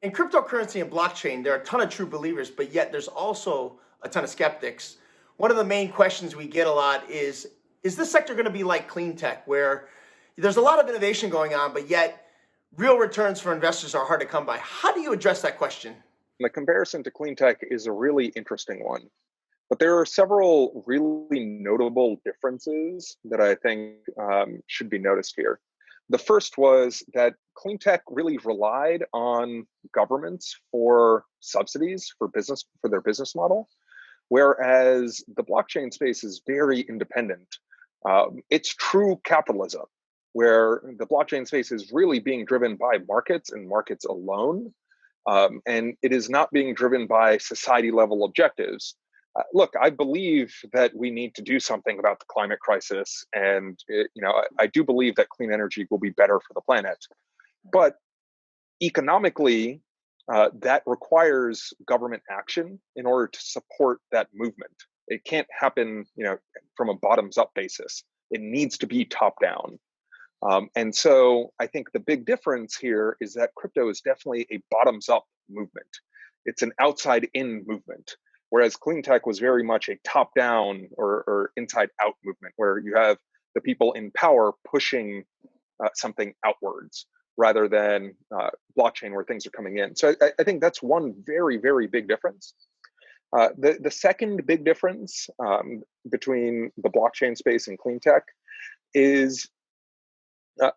In cryptocurrency and blockchain, there are a ton of true believers, but yet there's also a ton of skeptics. One of the main questions we get a lot is this sector going to be like clean tech, where there's a lot of innovation going on, but yet real returns for investors are hard to come by? How do you address that question? The comparison to Cleantech is a really interesting one, but there are several really notable differences that I think should be noticed here. The first was that Cleantech really relied on governments for subsidies for their business model, whereas the blockchain space is very independent. It's true capitalism, where the blockchain space is really being driven by markets and markets alone, and it is not being driven by society level objectives. Look, I believe that we need to do something about the climate crisis, and I do believe that clean energy will be better for the planet. But economically, that requires government action in order to support that movement. It can't happen, from a bottoms-up basis. It needs to be top-down. And so I think the big difference here is that crypto is definitely a bottoms-up movement. It's an outside-in movement, whereas clean tech was very much a top-down or inside-out movement, where you have the people in power pushing something outwards, rather than blockchain where things are coming in. So I think that's one very, very big difference. The second big difference between the blockchain space and clean tech is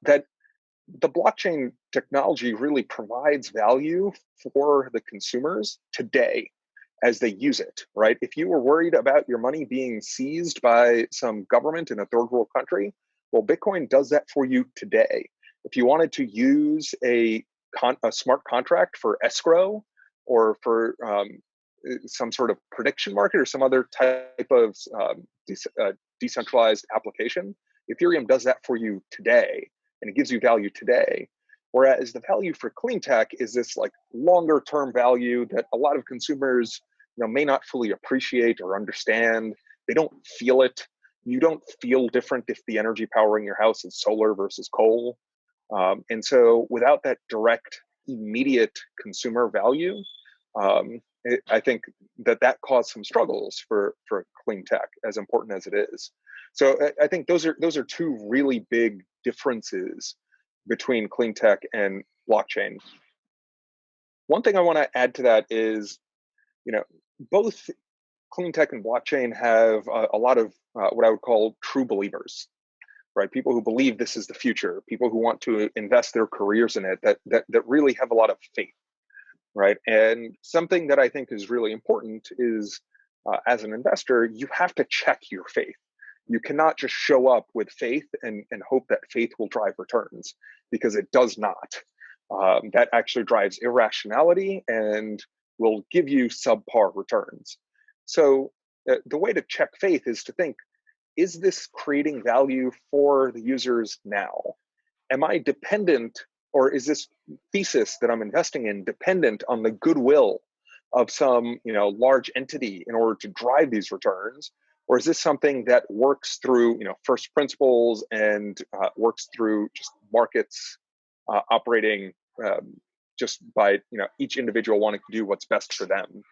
that the blockchain technology really provides value for the consumers today as they use it, right? If you were worried about your money being seized by some government in a third world country, well, Bitcoin does that for you today. If you wanted to use a smart contract for escrow or for some sort of prediction market or some other type of decentralized application, Ethereum does that for you today, and it gives you value today. Whereas the value for clean tech is this like longer term value that a lot of consumers may not fully appreciate or understand. They don't feel it. You don't feel different if the energy powering your house is solar versus coal. And so without that direct, immediate consumer value, I think that caused some struggles for clean tech, as important as it is. So I think those are two really big differences between clean tech and blockchain. One thing I want to add to that is, both clean tech and blockchain have a lot of what I would call true believers, right? People who believe this is the future, people who want to invest their careers in it, that really have a lot of faith, right? And something that I think is really important is, as an investor, you have to check your faith. You cannot just show up with faith and hope that faith will drive returns, because it does not. That actually drives irrationality and will give you subpar returns. So the way to check faith is to think, is this creating value for the users now? Am I dependent, or is this thesis that I'm investing in dependent on the goodwill of some large entity in order to drive these returns? Or is this something that works through first principles and works through just markets operating just by each individual wanting to do what's best for them?